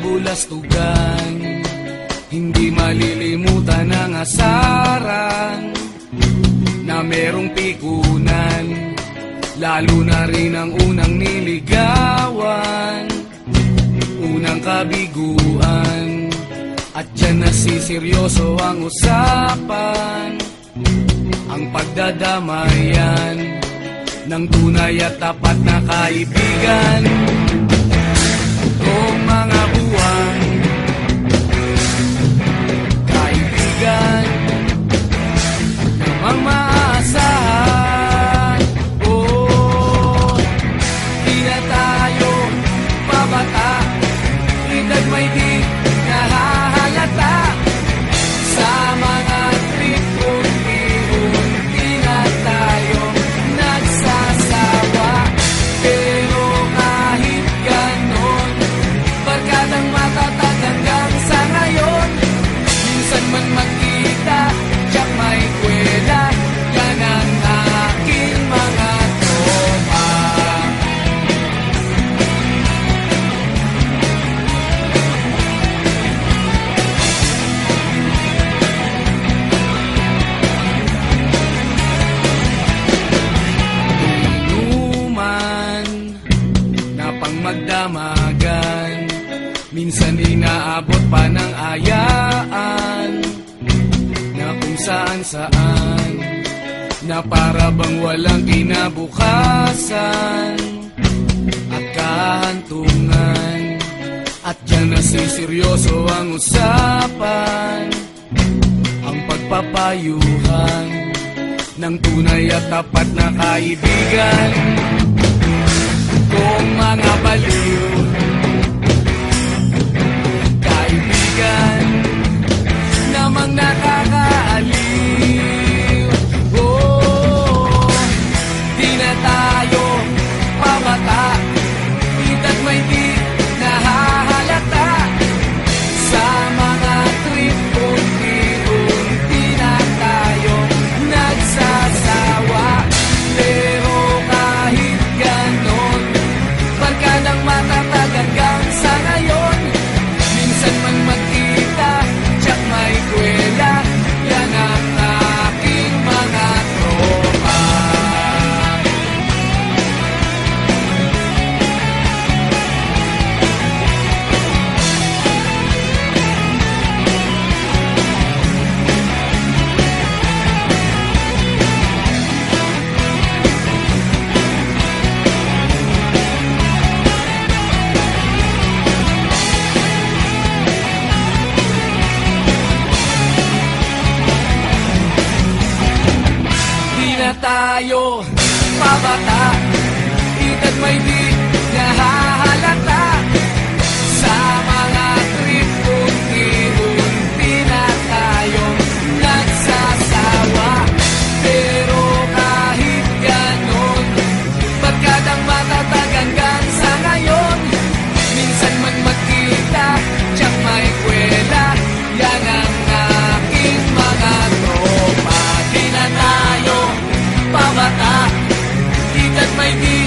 kabulastugan. Hindi malilimutan ang asaran na merong pikunan, lalo na rin ang unang niligawan, unang kabiguan. At dyan nasiseryoso ang usapan, ang pagdadamayan ng tunay at tapat na kaibigan. Kung mga buwan, kaibigan namang maaasahan. Oh, di na tayo pabata, edad may di nahahalata. Sa mga trip unti-unti na tayo nagsasawa. Pero kahit ganon, barkadang matatag hanggang sa ngayon. Minsan man magkita, tiyak may kwela, yan ang aking mga tropa. Inuman na pang magdamagan, minsan inaabot pa ng ayaan, na kung saan-saan, na para bang walang kinabukasan at kahantungan. At dyan nasiseryoso ang usapan, ang pagpapayuhan ng tunay at tapat na kaibigan. Kung mga baliw, kaibigan namang nakakaaliw. Oh, di na tayo pabata, edad may di nahahalata. Sa mga trip unti-unti na tayo nagsasawa. Pero kahit ganon, barkadang matatag hanggang sa ngayon. Minsan man magkita, tiyak may kwela, yan ang aking mga tropa. Di na tayo pabata, edad may di nahahalata. Sa mga trip unti-unti na tayo nagsasawa. Pero kahit ganon, barkadang matatag hanggang sa ngayon. Minsan man magkita, tiyak may kwela, yan ang aking mga tropa. Di na tayo pabata, edad may di